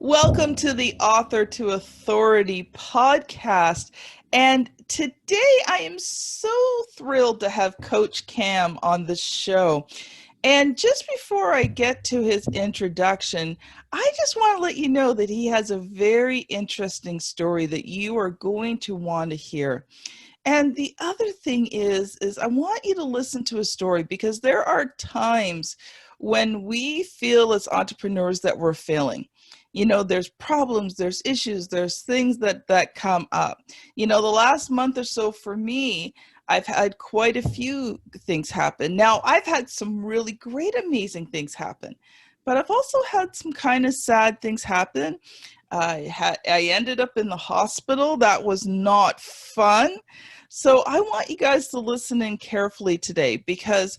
Welcome to the Author to Authority podcast. And today I am so thrilled to have Coach Cam on the show. And just before I get to his introduction, I just want to let you know that he has a very interesting story that you are going to want to hear. And the other thing is I want you to listen to a story because there are times when we feel as entrepreneurs that we're failing. You know, there's problems, there's issues, there's things that come up. You know, the last month or so for me, I've had quite a few things happen. Now, I've had some really great, amazing things happen, but I've also had some kind of sad things happen. I ended up in the hospital. That was not fun. So I want you guys to listen in carefully today, because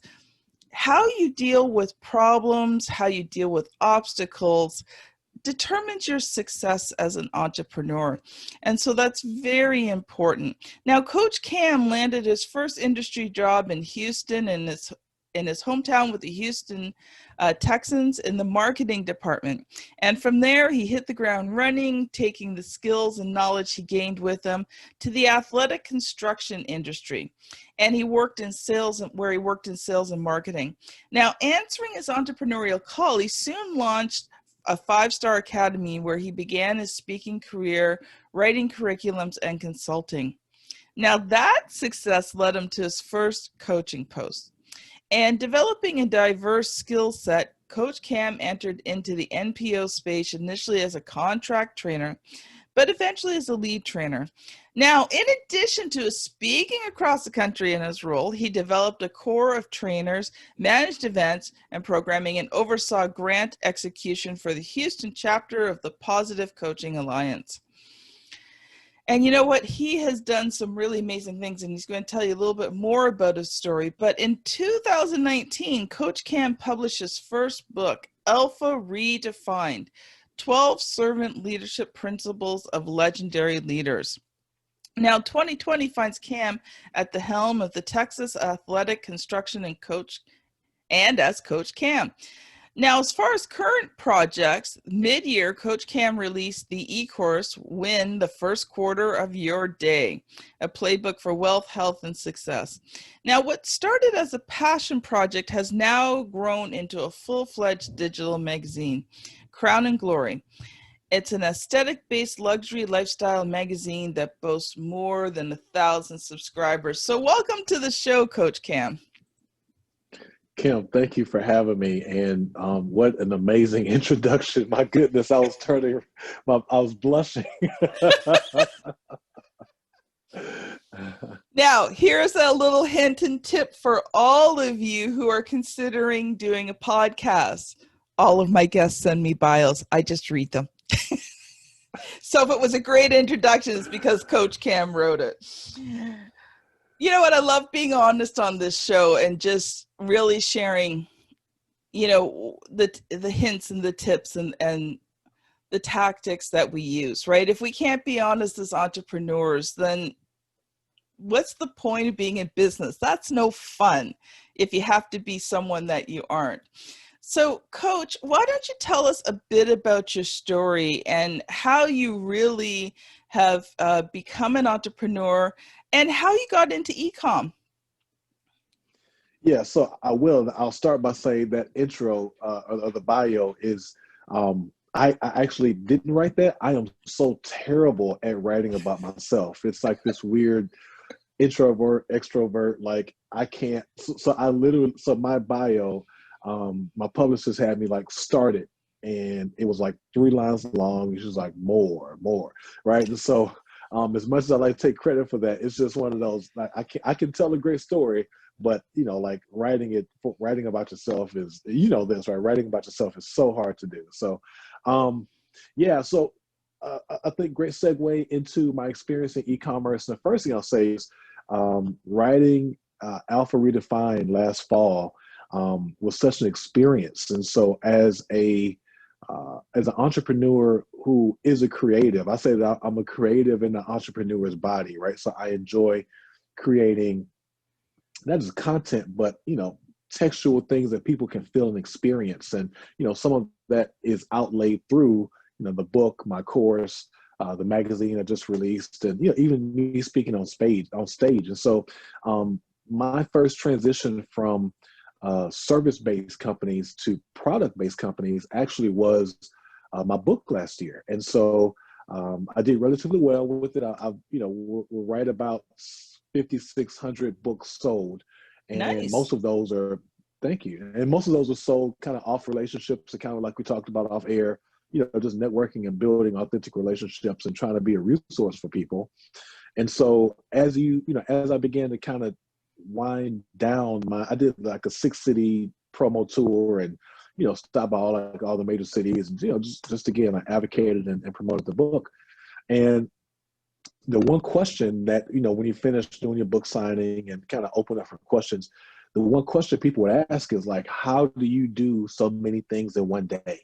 how you deal with problems, how you deal with obstacles determines your success as an entrepreneur. And so that's very important. Now, Coach Cam landed his first industry job in Houston in his hometown with the Houston Texans in the marketing department. And from there, he hit the ground running, taking the skills and knowledge he gained with him to the athletic construction industry. And he worked in sales, and marketing. Now, answering his entrepreneurial call, he soon launched a 5-star academy where he began his speaking career, writing curriculums, and consulting. Now, that success led him to his first coaching post. And developing a diverse skill set, Coach Cam entered into the NPO space initially as a contract trainer, but eventually as a lead trainer. Now, in addition to speaking across the country in his role, he developed a core of trainers, managed events and programming, and oversaw grant execution for the Houston chapter of the Positive Coaching Alliance. And you know what? He has done some really amazing things, and he's going to tell you a little bit more about his story. But in 2019, Coach Cam published his first book, Alpha Redefined: 12 Servant Leadership Principles of Legendary Leaders. Now, 2020 finds Cam at the helm of the Texas Athletic Construction and as Coach Cam. Now, as far as current projects, mid-year, Coach Cam released the e-course, Win the First Quarter of Your Day, a playbook for wealth, health, and success. Now, what started as a passion project has now grown into a full-fledged digital magazine, Crown and Glory. It's an aesthetic-based luxury lifestyle magazine that boasts more than 1,000 subscribers. So welcome to the show, Coach Cam. Kim, thank you for having me. And what an amazing introduction. My goodness, I was blushing. Now, here's a little hint and tip for all of you who are considering doing a podcast. All of my guests send me bios. I just read them. So if it was a great introduction, it's because Coach Cam wrote it. You know what? I love being honest on this show and just really sharing, you know, the hints and the tips and the tactics that we use, right? If we can't be honest as entrepreneurs, then what's the point of being in business? That's no fun if you have to be someone that you aren't. So, Coach, why don't you tell us a bit about your story and how you really have become an entrepreneur and how you got into Ecomm? Yeah, so I will. I'll start by saying that intro of the bio is, I actually didn't write that. I am so terrible at writing about myself. It's like this weird introvert, extrovert, like I can't. So my bio, my publicist had me like start it, and it was like 3 lines long. She was like more, right? And so, as much as I like to take credit for that, it's just one of those. Like I can tell a great story, but you know, like writing about yourself is, you know, this, right? Writing about yourself is so hard to do. So, yeah. So I think great segue into my experience in e-commerce. And the first thing I'll say is writing Alpha Redefined last fall was such an experience. And so as an entrepreneur who is a creative, I say that I'm a creative in the entrepreneur's body, right? So I enjoy creating not just content, but, you know, textual things that people can feel and experience. And, you know, some of that is outlaid through, the book, my course, the magazine I just released, and even me speaking on stage. And so my first transition from service-based companies to product-based companies actually was my book last year. And so I did relatively well with it. We're right about 5,600 books sold, and Nice. most of those are, thank you, and most of those are sold kind of off relationships, kind of like we talked about off air, just networking and building authentic relationships and trying to be a resource for people. And so as I began to kind of wind down I did like a 6-city promo tour, and stop by all the major cities, and just again, I advocated and promoted the book. And the one question that when you finish doing your book signing and kind of open up for questions, the one question people would ask is like, how do you do so many things in one day?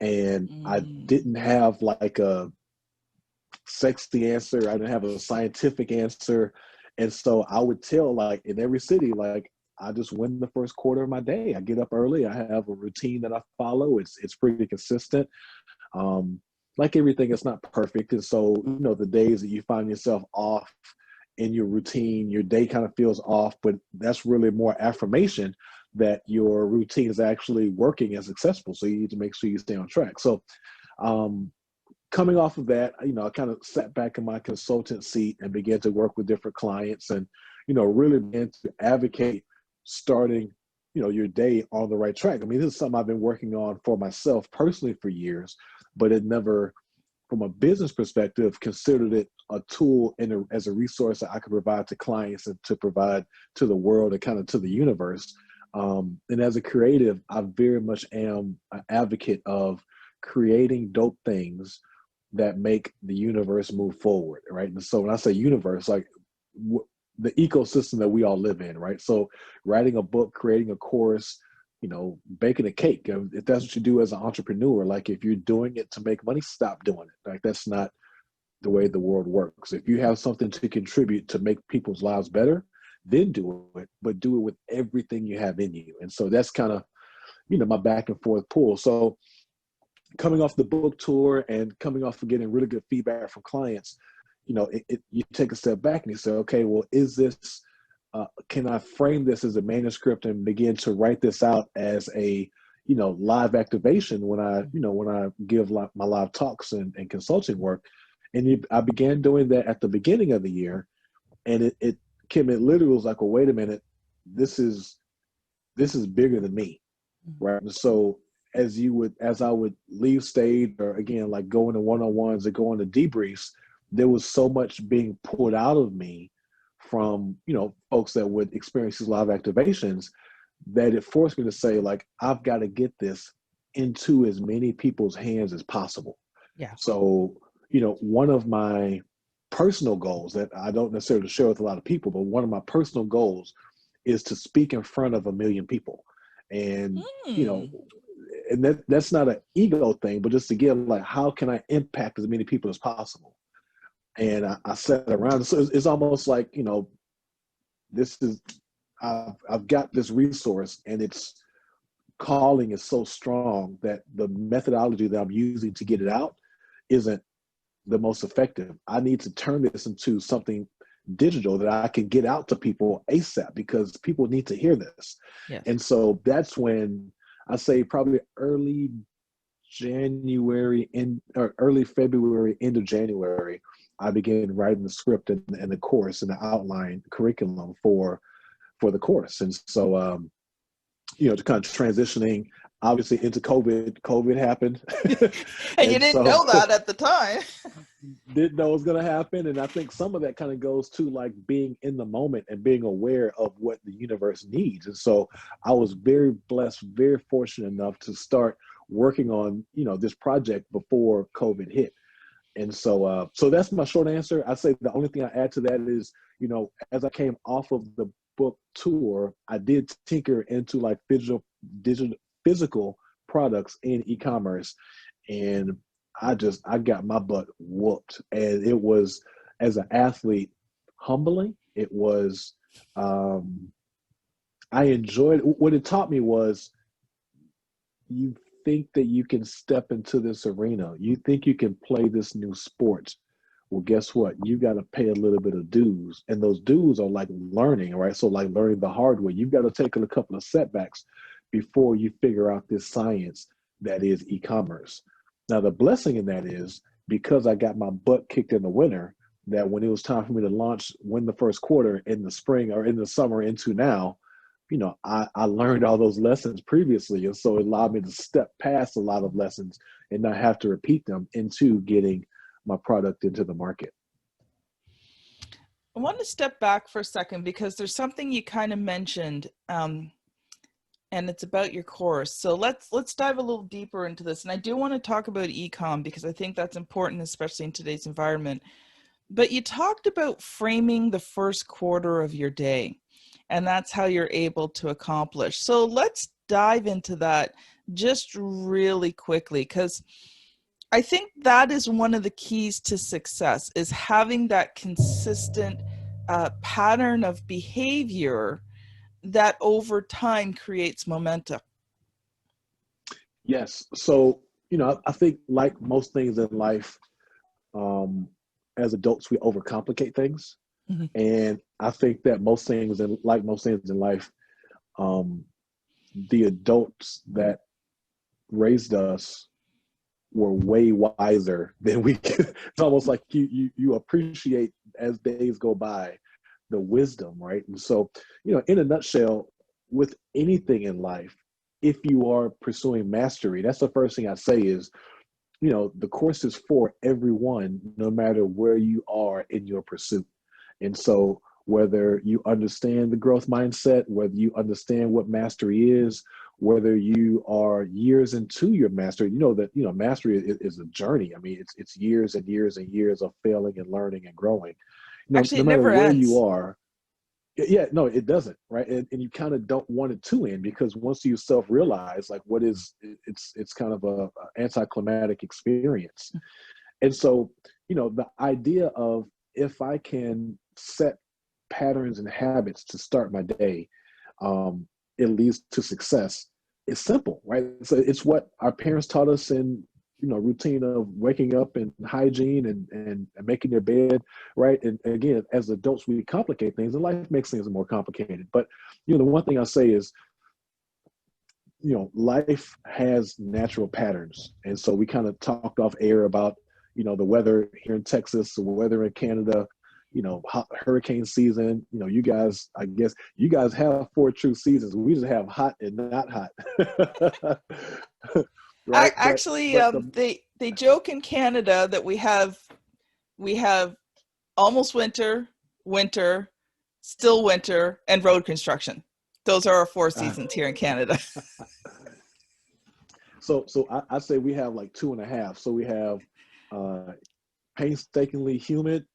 And I didn't have like a sexy answer. I didn't have a scientific answer. And so I would tell, like, in every city, like, I just win the first quarter of my day. I get up early. I have a routine that I follow. It's pretty consistent. Like everything, it's not perfect. And so, the days that you find yourself off in your routine, your day kind of feels off, but that's really more affirmation that your routine is actually working and successful. So you need to make sure you stay on track. So coming off of that, I kind of sat back in my consultant seat and began to work with different clients, and, really began to advocate starting, your day on the right track. I mean, this is something I've been working on for myself personally for years, but it never, from a business perspective, considered it a tool as a resource that I could provide to clients and to provide to the world and kind of to the universe. And as a creative, I very much am an advocate of creating dope things that make the universe move forward, right? And so when I say universe, like the ecosystem that we all live in, right? So writing a book, creating a course, baking a cake, if that's what you do as an entrepreneur, like if you're doing it to make money, stop doing it. Like that's not the way the world works. If you have something to contribute to make people's lives better, then do it, but do it with everything you have in you. And so that's kind of, my back and forth pull. So coming off the book tour and coming off of getting really good feedback from clients, you take a step back and you say, okay, well, is this, can I frame this as a manuscript and begin to write this out as a, live activation when I give my live talks and consulting work. And I began doing that at the beginning of the year. And Kim, it literally was like, well, wait a minute, this is bigger than me, right? And so as I would leave stage, or again, like go into one-on-ones or go into debriefs, there was so much being pulled out of me from, folks that would experience these live activations, that it forced me to say, like, I've got to get this into as many people's hands as possible. Yeah. So, one of my personal goals that I don't necessarily share with a lot of people, but one of my personal goals is to speak in front of 1 million people. And, and that's not an ego thing, but just again, like, how can I impact as many people as possible? And I sat around. So it's almost like, this is, I've got this resource, and its calling is so strong that the methodology that I'm using to get it out isn't the most effective. I need to turn this into something digital that I can get out to people ASAP, because people need to hear this. Yes. And so that's when I say probably early January or early February, end of January, I began writing the script and the course and the outline curriculum for the course. And so, to kind of transitioning obviously into COVID happened. And you didn't know that at the time. Didn't know it was going to happen. And I think some of that kind of goes to like being in the moment and being aware of what the universe needs. And so I was very blessed, very fortunate enough to start working on, this project before COVID hit. And so, so that's my short answer. I say the only thing I add to that is, as I came off of the book tour, I did tinker into like physical products in e-commerce, and I got my butt whooped. And it was, as an athlete, humbling. It was, I enjoyed, what it taught me was, you think that you can step into this arena. You think you can play this new sport. Well, guess what? You got to pay a little bit of dues. And those dues are like learning, right? So like learning the hard way. You've got to take a couple of setbacks before you figure out this science that is e-commerce. Now, the blessing in that is because I got my butt kicked in the winter, that when it was time for me to win the first quarter in the spring or in the summer into now, I learned all those lessons previously. And so it allowed me to step past a lot of lessons and not have to repeat them into getting my product into the market. I want to step back for a second because there's something you kind of mentioned, and it's about your course. So let's dive a little deeper into this. And I do want to talk about Ecomm because I think that's important, especially in today's environment. But you talked about framing the first quarter of your day, and that's how you're able to accomplish. So let's dive into that just really quickly, because I think that is one of the keys to success, is having that consistent pattern of behavior that over time creates momentum. Yes. So, I think like most things in life, as adults, we overcomplicate things. Mm-hmm. And I think that most things in life, the adults that raised us were way wiser than we can. It's almost like you appreciate as days go by the wisdom, right? And so, in a nutshell, with anything in life, if you are pursuing mastery, that's the first thing I say is, the course is for everyone, no matter where you are in your pursuit. And so whether you understand the growth mindset, whether you understand what mastery is, whether you are years into your mastery, mastery is a journey. I mean, it's years and years and years of failing and learning and growing. Actually, no matter never where ends. you are. Yeah, no, it doesn't, right? And you kind of don't want it to end, because once you self-realize, like, it's kind of a anticlimactic experience. And so, the idea of, if I can set patterns and habits to start my day, it leads to success. It's simple, right? So it's what our parents taught us in, routine of waking up and hygiene and making their bed, right? And again, as adults, we complicate things, and life makes things more complicated. But, the one thing I say is, life has natural patterns. And so we kind of talked off air about, the weather here in Texas, the weather in Canada, hot hurricane season. You guys, I guess you guys have 4 true seasons. We just have hot and not hot. Right? Actually, they joke in Canada that we have almost winter, still winter, and road construction. Those are our 4 seasons here in Canada. So I say we have like 2.5. So we have painstakingly humid,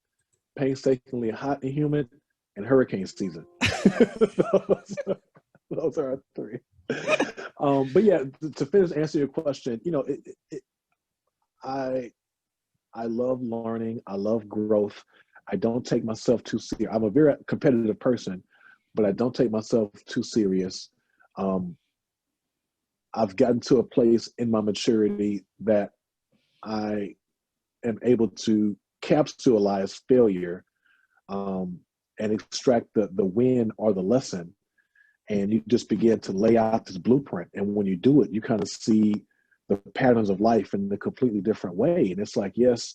painstakingly hot and humid, and hurricane season. those are our 3. But yeah, to finish answering your question, I love learning. I love growth. I don't take myself too serious. I'm a very competitive person, but I don't take myself too serious. I've gotten to a place in my maturity that I am able to capsulize failure, and extract the win or the lesson. And you just begin to lay out this blueprint. And when you do it, you kind of see the patterns of life in a completely different way. And it's like, yes,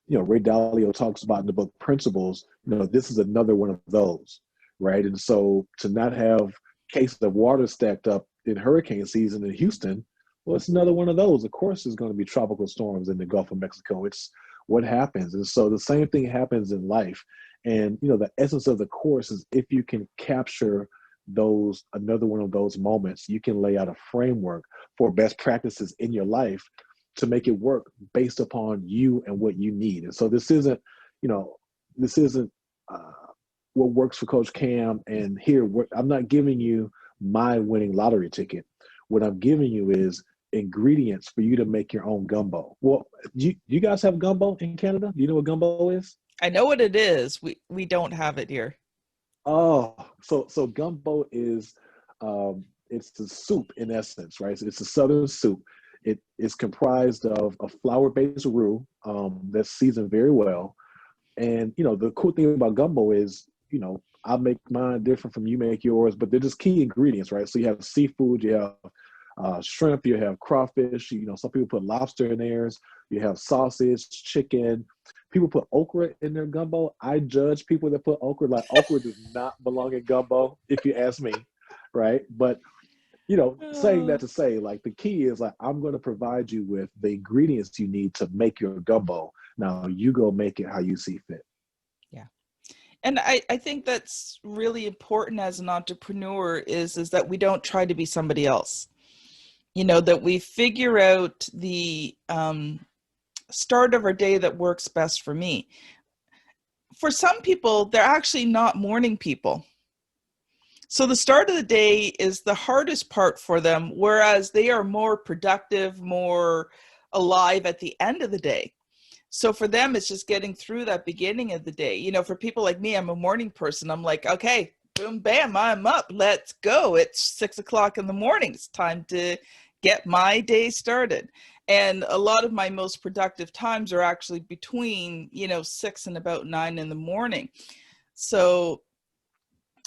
Ray Dalio talks about in the book Principles, this is another one of those, right? And so to not have cases of water stacked up in hurricane season in Houston, well, it's another one of those. Of course, there's going to be tropical storms in the Gulf of Mexico. It's what happens. And so the same thing happens in life. And, the essence of the course is, if you can capture another one of those moments, you can lay out a framework for best practices in your life to make it work based upon you and what you need. And so this isn't what works for Coach Cam. And here, I'm not giving you my winning lottery ticket. What I'm giving you is ingredients for you to make your own gumbo. Well, do you guys have gumbo in Canada? Do you know what gumbo is? I know what it is. We don't have it here. Oh, so gumbo is it's the soup in essence, right? So it's a Southern soup. It is comprised of a flour-based roux that's seasoned very well. And, the cool thing about gumbo is, I make mine different from you make yours, but they're just key ingredients, right? So you have seafood, you have shrimp, you have crawfish, some people put lobster in theirs, you have sausage, chicken. People put okra in their gumbo. I judge people that put okra, like okra does not belong in gumbo, if you ask me, right? But, saying that to say, like, the key is, like, I'm going to provide you with the ingredients you need to make your gumbo. Now you go make it how you see fit. Yeah. And I think that's really important as an entrepreneur is that we don't try to be somebody else. That we figure out the start of our day that works best for me. For some people, they're actually not morning people. So the start of the day is the hardest part for them, whereas they are more productive, more alive at the end of the day. So for them, it's just getting through that beginning of the day. For people like me, I'm a morning person. I'm like, okay, boom, bam, I'm up. Let's go. It's 6:00 in the morning. It's time to get my day started. And a lot of my most productive times are actually between, 6 and about 9 in the morning. So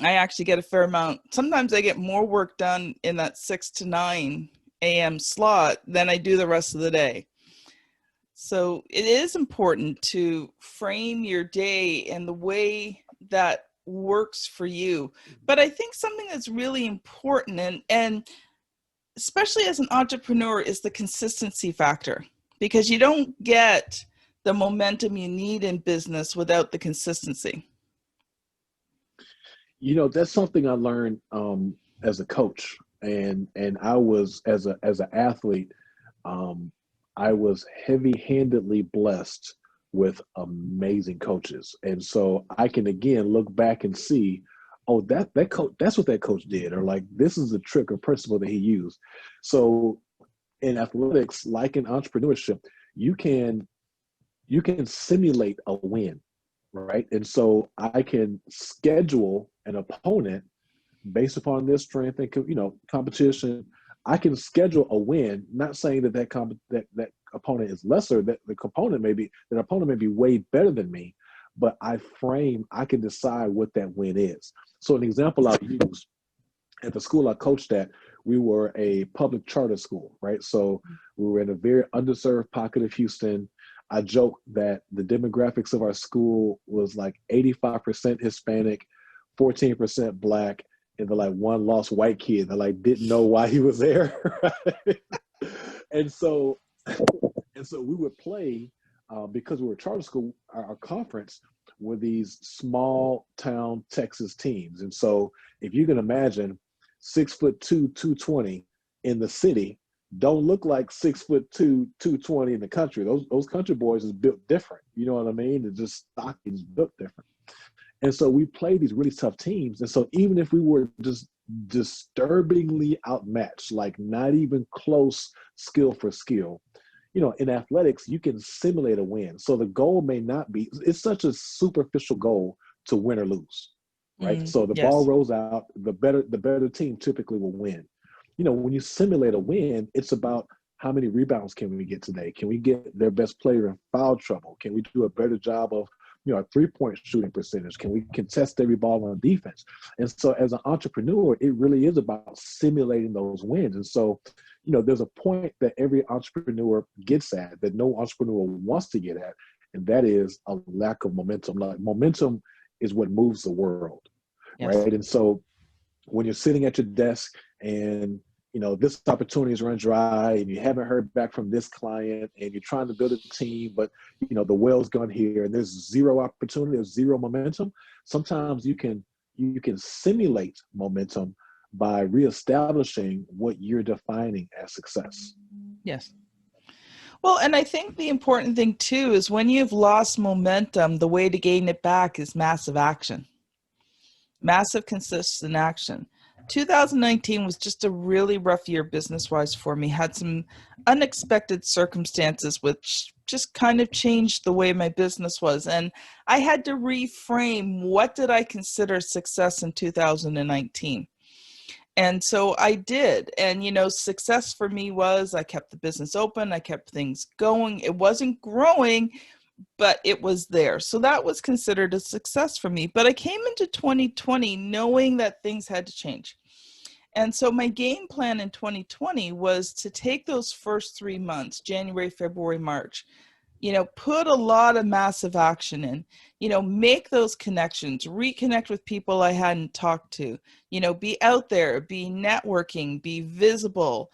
I actually get a fair amount. Sometimes I get more work done in that 6 to 9 a.m. slot than I do the rest of the day. So it is important to frame your day in the way that works for you. But I think something that's really important, and especially as an entrepreneur, is the consistency factor, because you don't get the momentum you need in business without the consistency. That's something I learned as a coach, and I was as an athlete, I was heavy-handedly blessed with amazing coaches, and so I can again look back and see, oh, that coach, that's what that coach did, or like this is a trick or principle that he used. So in athletics, like in entrepreneurship, you can simulate a win. Right. And so I can schedule an opponent based upon their strength and, competition. I can schedule a win, not saying that opponent is lesser, that opponent may be way better than me, but I can decide what that win is. So an example I'll use, at the school I coached at, we were a public charter school, right? So we were in a very underserved pocket of Houston. I joke that the demographics of our school was like 85% Hispanic, 14% Black, and the like one lost white kid that like didn't know why he was there. Right? And so we would play because we were a charter school. Our conference were these small town Texas teams, and so if you can imagine, 6'2", 220 in the city don't look like 6'2", 220 in the country. Those country boys is built different. You know what I mean? They're just stocky, is built different. And so we played these really tough teams. And so even if we were just disturbingly outmatched, like not even close skill for skill, in athletics, you can simulate a win. So the goal may not be, it's such a superficial goal to win or lose, right? So the ball rolls out, the better team typically will win. When you simulate a win, it's about how many rebounds can we get today? Can we get their best player in foul trouble? Can we do a better job of, a three-point shooting percentage? Can we contest every ball on defense? And so as an entrepreneur, it really is about simulating those wins. And so, there's a point that every entrepreneur gets at that no entrepreneur wants to get at, and that is a lack of momentum. Like momentum is what moves the world, right? And so when you're sitting at your desk and this opportunity is run dry and you haven't heard back from this client and you're trying to build a team, but the well's gone here and there's zero opportunity, there's zero momentum. Sometimes you can simulate momentum by reestablishing what you're defining as success. Yes. Well, and I think the important thing too is when you've lost momentum, the way to gain it back is massive action. Massive, consistent action. 2019 was just a really rough year business-wise for me. Had some unexpected circumstances which just kind of changed the way my business was. And I had to reframe, what did I consider success in 2019? And so I did. And, you know, success for me was I kept the business open. I kept things going. It wasn't growing, but it was there. So that was considered a success for me. But I came into 2020 knowing that things had to change. And so my game plan in 2020 was to take those first 3 months, January, February, March, you know, put a lot of massive action in, you know, make those connections, reconnect with people I hadn't talked to, you know, be out there, be networking, be visible,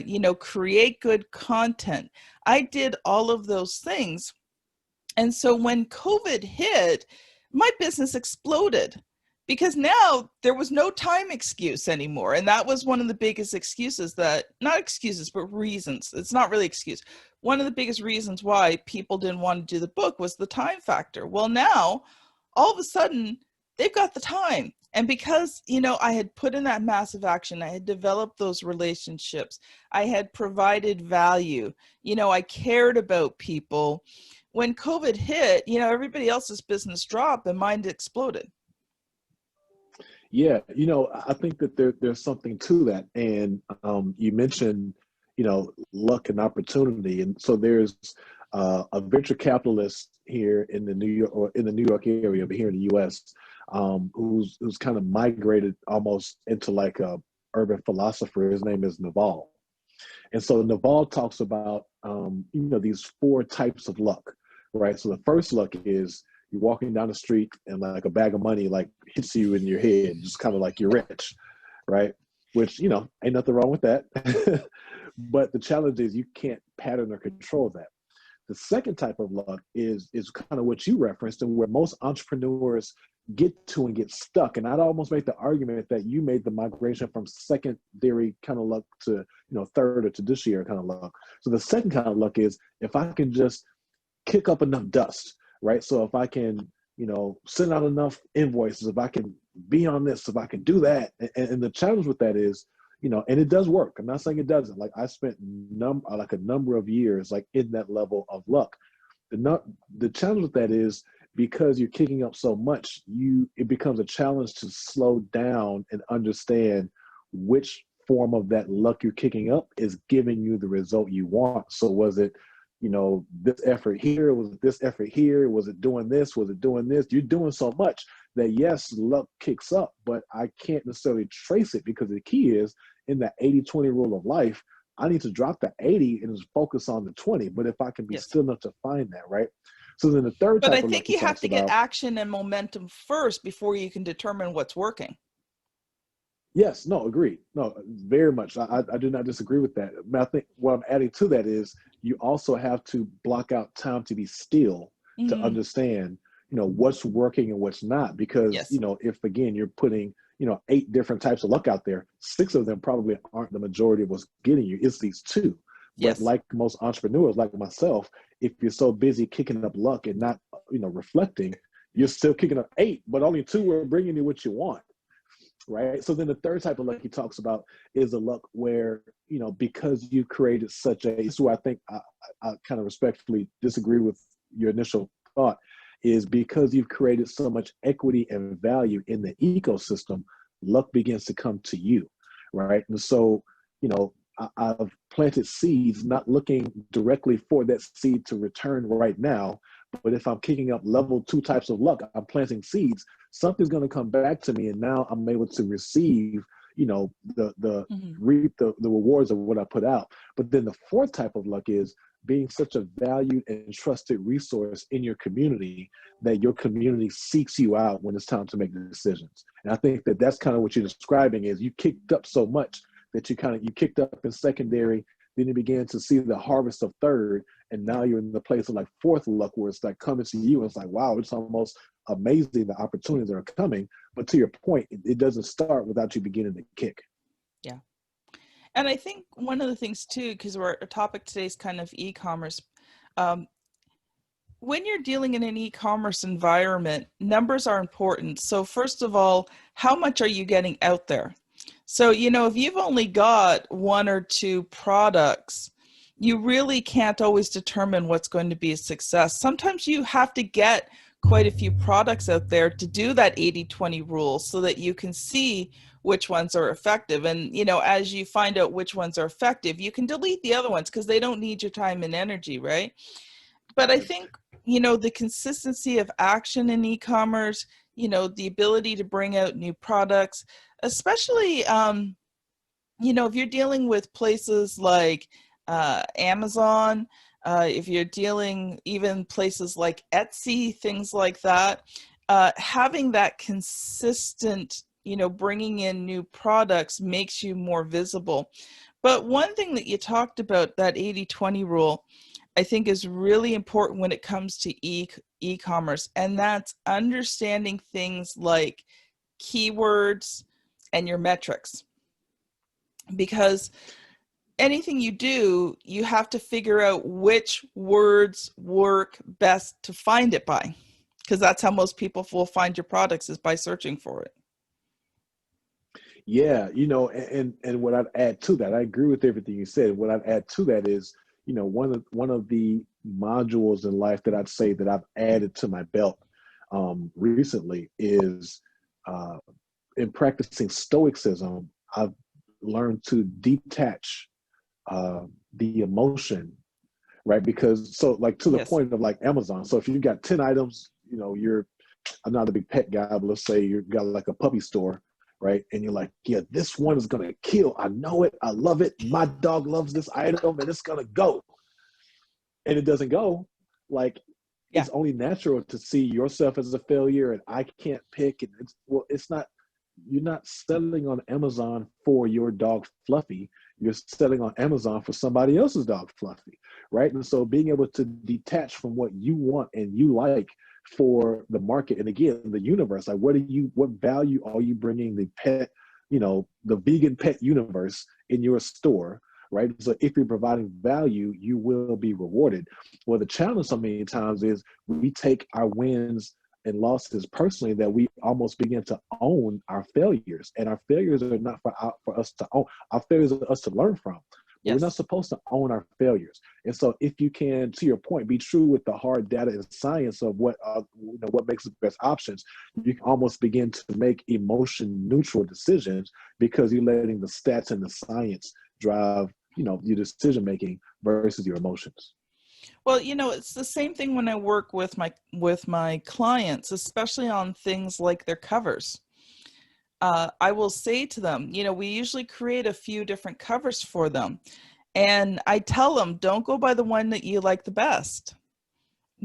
you know, create good content. I did all of those things. And so when COVID hit, my business exploded because now there was no time excuse anymore. And that was one of the biggest excuses that, not excuses, but reasons. It's not really excuse. One of the biggest reasons why people didn't want to do the book was the time factor. Well, now all of a sudden they've got the time. And because, you know, I had put in that massive action, I had developed those relationships, I had provided value, you know, I cared about people. When COVID hit, you know, everybody else's business dropped and mine exploded. Yeah, you know, I think that there's something to that. And you mentioned, you know, luck and opportunity. And so there's a venture capitalist here in the New York area, but here in the U.S., who's kind of migrated almost into like a urban philosopher. His name is Naval. And so Naval talks about, you know, these 4 types of luck, right? So the first luck is you're walking down the street and like a bag of money like hits you in your head, just kind of like you're rich, right? Which, you know, ain't nothing wrong with that. But the challenge is you can't pattern or control that. The second type of luck is kind of what you referenced and where most entrepreneurs get to and get stuck. And I'd almost make the argument that you made the migration from secondary kind of luck to, you know, third or tertiary kind of luck. So the second kind of luck is if I can just kick up enough dust, right? So if I can, you know, send out enough invoices, if I can be on this, if I can do that. And the challenge with that is, you know, and it does work. I'm not saying it doesn't. Like I spent like a number of years like in that level of luck. The challenge with that is because you're kicking up so much, it becomes a challenge to slow down and understand which form of that luck you're kicking up is giving you the result you want. So was it, you know, this effort here? Was it this effort here? Was it doing this? Was it doing this? You're doing so much that yes, luck kicks up, but I can't necessarily trace it because the key is in that 80-20 rule of life, I need to drop the 80 and just focus on the 20. But if I can be still enough to find that, right? So then the third But type I of luck think you have to get action and momentum first before you can determine what's working. Yes, no, agreed. No, very much. I do not disagree with that. But I think what I'm adding to that is you also have to block out time to be still to understand, you know, what's working and what's not. Because, you know, if again, you're putting, you know, 8 different types of luck out there, 6 of them probably aren't the majority of what's getting you. It's these 2. But like most entrepreneurs, like myself, if you're so busy kicking up luck and not, you know, reflecting, you're still kicking up 8, but only 2 are bringing you what you want. Right. So then the third type of luck he talks about is a luck where, you know, because you created such a, this is where I think I kind of respectfully disagree with your initial thought, is because you've created so much equity and value in the ecosystem, luck begins to come to you. Right. And so, you know, I've planted seeds, not looking directly for that seed to return right now. But if I'm kicking up level 2 types of luck, I'm planting seeds, something's going to come back to me. And now I'm able to receive, you know, reap the rewards of what I put out. But then the 4th type of luck is being such a valued and trusted resource in your community that your community seeks you out when it's time to make decisions. And I think that that's kind of what you're describing is you kicked up so much that you kicked up in secondary, then you began to see the harvest of third, and now you're in the place of like 4th luck where it's like coming to you. And it's like, wow, it's almost amazing the opportunities that are coming. But to your point, it doesn't start without you beginning to kick. Yeah. And I think one of the things too, because our topic today is kind of e-commerce, when you're dealing in an e-commerce environment, numbers are important. So first of all, how much are you getting out there? So, you know, if you've only got 1 or 2 products, you really can't always determine what's going to be a success. Sometimes you have to get quite a few products out there to do that 80-20 rule so that you can see which ones are effective. And, you know, as you find out which ones are effective, you can delete the other ones because they don't need your time and energy, right? But I think, you know, the consistency of action in e-commerce, you know, the ability to bring out new products, especially, you know, if you're dealing with places like Amazon, if you're dealing even places like Etsy, things like that, having that consistent, you know, bringing in new products makes you more visible. But one thing that you talked about, that 80-20 rule, I think is really important when it comes to e-commerce, and that's understanding things like keywords and your metrics. Because anything you do, you have to figure out which words work best to find it by, because that's how most people will find your products, is by searching for it. Yeah, you know, and what I'd add to that, I agree with everything you said. What I'd add to that is, you know, one of the modules in life that I'd say that I've added to my belt recently is in practicing Stoicism. I've learned to detach the emotion, right? Because so like to the Yes. point of like Amazon. So if you've got 10 items, you know, I'm not a big pet guy, but let's say you've got like a puppy store, right? And you're like, yeah, this one is gonna kill. I know it. I love it. My dog loves this item, and it's gonna go. And it doesn't go. Like, Yeah. it's only natural to see yourself as a failure, and I can't pick. And it's not. You're not selling on Amazon for your dog Fluffy. You're selling on Amazon for somebody else's dog Fluffy, right? And so being able to detach from what you want and you like for the market, and again, the universe, like what value are you bringing the pet, you know, the vegan pet universe in your store, right? So if you're providing value, you will be rewarded. Well, the challenge so many times is we take our wins and losses personally, that we almost begin to own our failures, and our failures are not for us to own. Our failures are us to learn from. But Yes. we're not supposed to own our failures. And so, if you can, to your point, be true with the hard data and science of what what makes the best options, you can almost begin to make emotion neutral decisions because you're letting the stats and the science drive, you know, your decision making versus your emotions. Well, you know, it's the same thing when I work with my clients, especially on things like their covers. I will say to them, you know, we usually create a few different covers for them. And I tell them, don't go by the one that you like the best.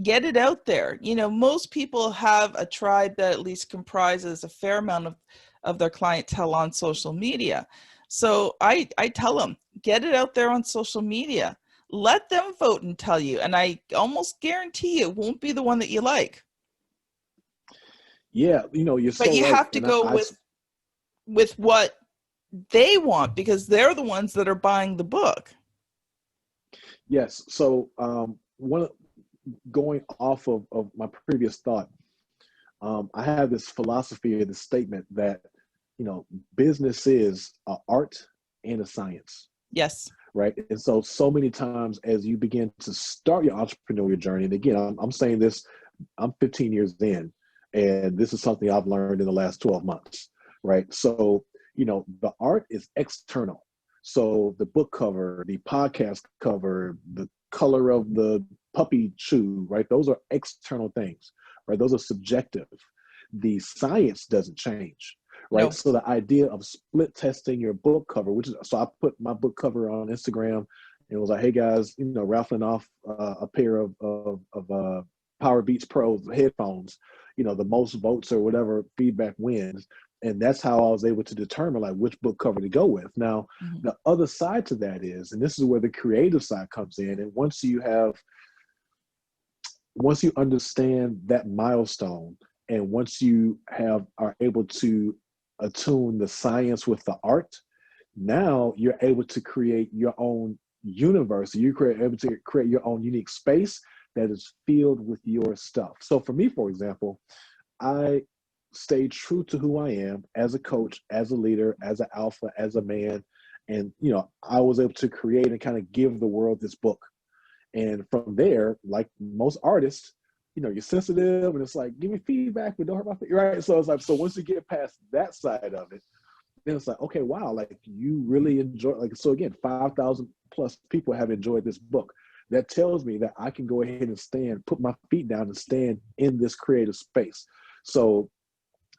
Get it out there. You know, most people have a tribe that at least comprises a fair amount of their clientele on social media. So I tell them, get it out there on social media. Let them vote and tell you. And I almost guarantee it won't be the one that you like. Yeah, you know, you're But so you right. have to And go with what they want, because they're the ones that are buying the book. yes. So going off of my previous thought, I have this philosophy or this statement that, you know, business is an art and a science, Yes. right? And so many times as you begin to start your entrepreneurial journey, and again, I'm saying this, I'm 15 years in, and this is something I've learned in the last 12 months, right? So, you know, the art is external. So the book cover, the podcast cover, the color of the puppy chew, right? Those are external things, right? Those are subjective. The science doesn't change, right? No. So the idea of split testing your book cover, which is, so I put my book cover on Instagram and was like, hey guys, you know, raffling off a pair of Power Beats Pro headphones, you know, the most votes or whatever feedback wins. And that's how I was able to determine like which book cover to go with. Now, Mm-hmm. the other side to that is, and this is where the creative side comes in. And once you understand that milestone, and once you are able to attune the science with the art, now you're able to create your own universe. You're able to create your own unique space that is filled with your stuff. So for me, for example, I stayed true to who I am as a coach, as a leader, as an alpha, as a man. And, you know, I was able to create and kind of give the world this book. And from there, like most artists, you're sensitive, and it's like, give me feedback, but don't hurt my feet, right? So it's like, so once you get past that side of it, then it's like, okay, wow, like you really enjoy, like, so again, 5,000 plus people have enjoyed this book. That tells me that I can go ahead and put my feet down and stand in this creative space. So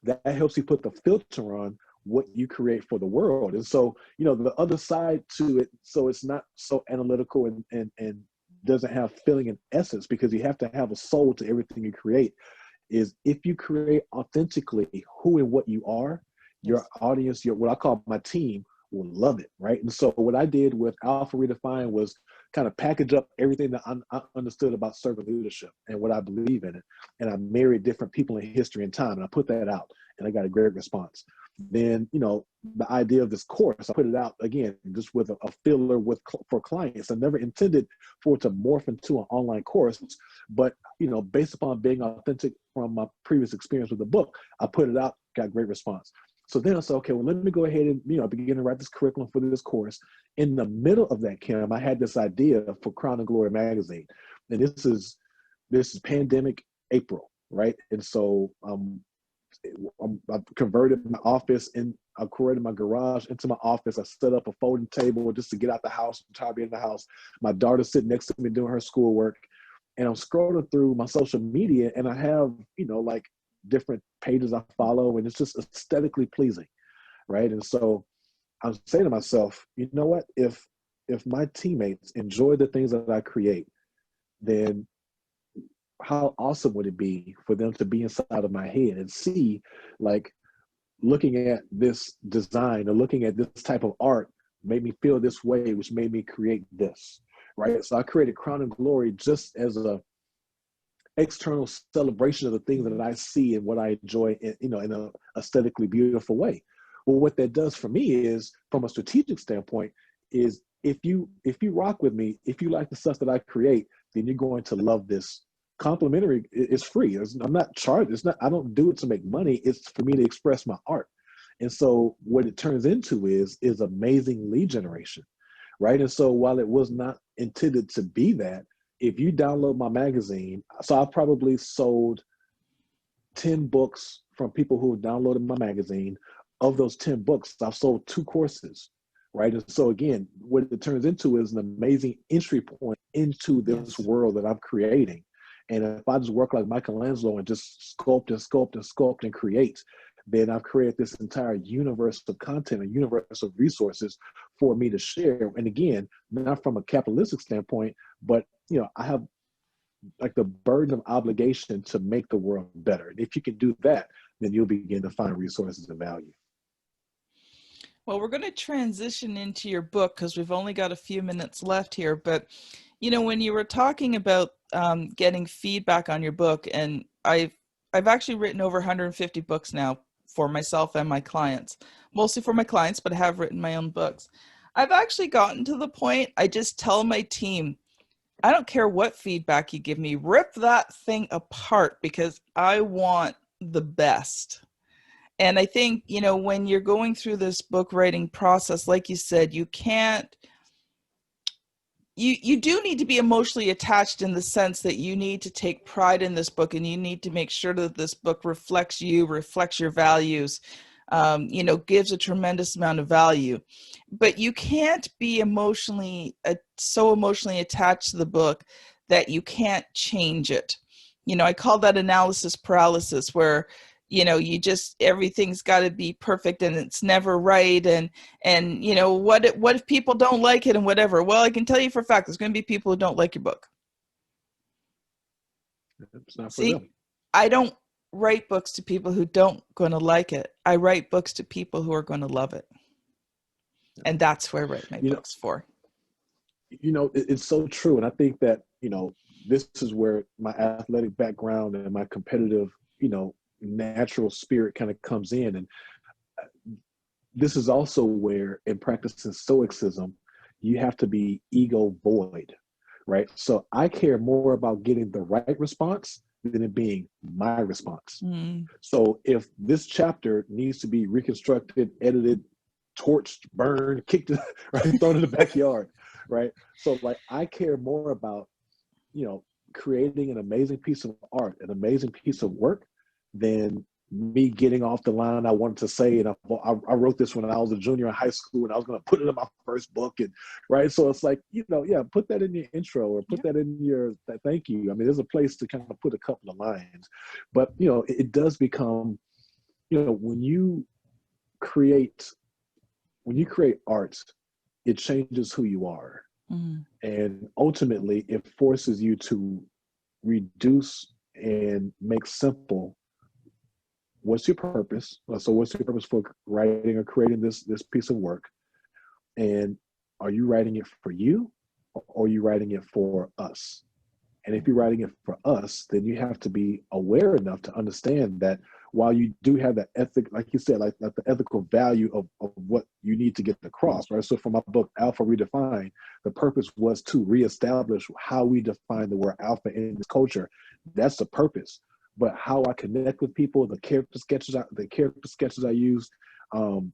that helps you put the filter on what you create for the world. And so, the other side to it, so it's not so analytical and doesn't have feeling and essence, because you have to have a soul to everything you create, is if you create authentically who and what you are, your audience, what I call my team, will love it, right? And so what I did with Alpha Redefined was kind of package up everything that I understood about servant leadership and what I believe in it. And I married different people in history and time, and I put that out, and I got a great response. Then, the idea of this course, I put it out again, just with a filler for clients. I never intended for it to morph into an online course, but, based upon being authentic from my previous experience with the book, I put it out, got great response. So then I said, okay, well, let me go ahead and, begin to write this curriculum for this course. In the middle of that, Kim, I had this idea for Crown and Glory magazine. And this is pandemic April, right? And so I've converted my office, and I created my garage into my office. I set up a folding table just to get out the house. I'm tired of being in the house. My daughter's sitting next to me doing her schoolwork. And I'm scrolling through my social media, and I have, like different pages I follow, and it's just aesthetically pleasing, right? And so I'm saying to myself, you know what? If my teammates enjoy the things that I create, then how awesome would it be for them to be inside of my head and see, like, looking at this design or looking at this type of art made me feel this way, which made me create this, right? So I created Crown and Glory just as a external celebration of the things that I see and what I enjoy in a aesthetically beautiful way. Well, what that does for me is, from a strategic standpoint, is if you rock with me, if you like the stuff that I create, then you're going to love this. Complimentary is free. I'm not charged. I don't do it to make money. It's for me to express my art. And so what it turns into is amazing lead generation, right? And so while it was not intended to be that, if you download my magazine, so I've probably sold 10 books from people who have downloaded my magazine. Of those 10 books, I've sold 2 courses, right? And so again, what it turns into is an amazing entry point into this world that I'm creating. And if I just work like Michelangelo and just sculpt and sculpt and sculpt and create, then I've created this entire universe of content, a universe of resources for me to share. And again, not from a capitalistic standpoint, but I have like the burden of obligation to make the world better. And if you can do that, then you'll begin to find resources of value. Well, we're going to transition into your book because we've only got a few minutes left here. But, when you were talking about getting feedback on your book, and I've actually written over 150 books now for myself and my clients, mostly for my clients, but I have written my own books. I've actually gotten to the point, I just tell my team, I don't care what feedback you give me, rip that thing apart because I want the best. And I think, when you're going through this book writing process, like you said, you do need to be emotionally attached in the sense that you need to take pride in this book, and you need to make sure that this book reflects you, reflects your values, gives a tremendous amount of value. But you can't be so emotionally attached to the book that you can't change it. I call that analysis paralysis, where everything's got to be perfect and it's never right. And what if people don't like it and whatever? Well, I can tell you for a fact, there's going to be people who don't like your book. It's not for them. See, I don't write books to people who don't going to like it. I write books to people who are going to love it. And that's who I write my books for. It's so true. And I think that, this is where my athletic background and my competitive, natural spirit kind of comes in. And this is also where, in practicing stoicism, you have to be ego void, right? So I care more about getting the right response than it being my response. So if this chapter needs to be reconstructed, edited, torched, burned, kicked, right, thrown in the backyard, right? So like I care more about, creating an amazing piece of art, an amazing piece of work, than me getting off the line I wanted to say. And I wrote this when I was a junior in high school, and I was going to put it in my first book. And right. So it's like, put that in your intro, or put that in your thank you. I mean, there's a place to kind of put a couple of lines, but it does become, when you create art, it changes who you are. Mm. And ultimately it forces you to reduce and make simple what's your purpose. So what's your purpose for writing or creating this piece of work? And are you writing it for you, or are you writing it for us? And if you're writing it for us, then you have to be aware enough to understand that while you do have that ethic, like you said, like the ethical value of what you need to get across, right? So for my book, Alpha Redefined, the purpose was to reestablish how we define the word alpha in this culture. That's the purpose. But how I connect with people, the character sketches I use, and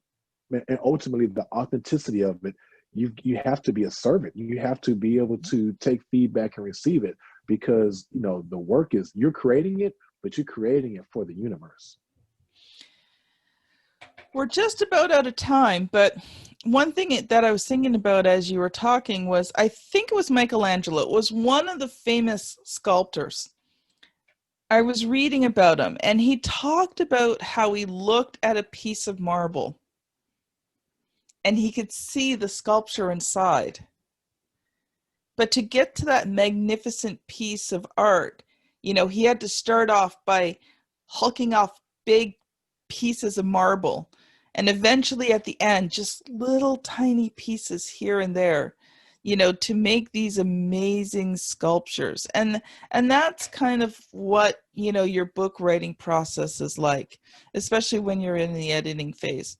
ultimately the authenticity of it, you have to be a servant. You have to be able to take feedback and receive it, because the work is, you're creating it, but you're creating it for the universe. We're just about out of time, but one thing that I was thinking about as you were talking was, I think it was Michelangelo. It was one of the famous sculptors. I was reading about him, and he talked about how he looked at a piece of marble and he could see the sculpture inside. But to get to that magnificent piece of art, he had to start off by hulking off big pieces of marble, and eventually at the end, just little tiny pieces here and there, to make these amazing sculptures. And that's kind of what, your book writing process is like, especially when you're in the editing phase.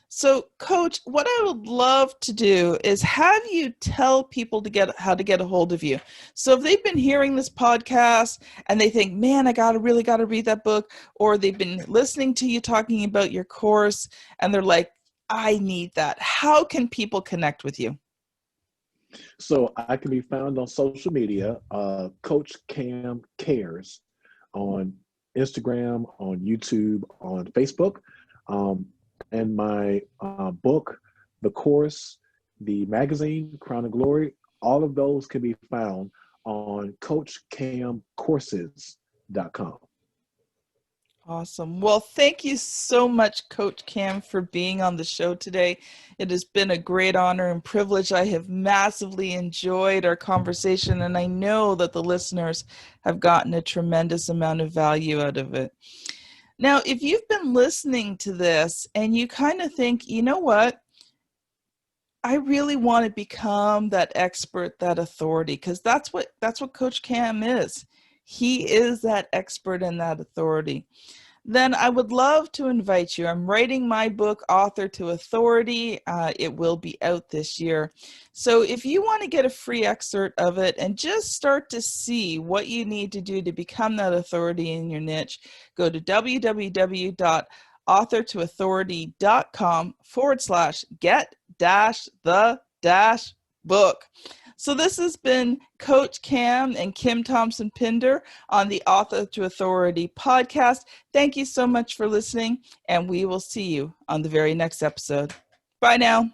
So, Coach, what I would love to do is have you tell people how to get a hold of you. So if they've been hearing this podcast and they think, man, I really got to read that book, or they've been listening to you talking about your course and they're like, I need that. How can people connect with you? So I can be found on social media, Coach Cam Cares, on Instagram, on YouTube, on Facebook. And my book, the course, the magazine, Crown of Glory, all of those can be found on CoachCamCourses.com. Awesome. Well, thank you so much, Coach Cam, for being on the show today. It has been a great honor and privilege. I have massively enjoyed our conversation, and I know that the listeners have gotten a tremendous amount of value out of it. Now, if you've been listening to this and you kind of think, you know what, I really want to become that expert, that authority, because that's what Coach Cam is. He is that expert and that authority. Then I would love to invite you. I'm writing my book, Author to Authority. It will be out this year. So if you want to get a free excerpt of it and just start to see what you need to do to become that authority in your niche, go to www.authortoauthority.com/get-the-book. So this has been Coach Cam and Kim Thompson-Pinder on the Author to Authority podcast. Thank you so much for listening, and we will see you on the very next episode. Bye now.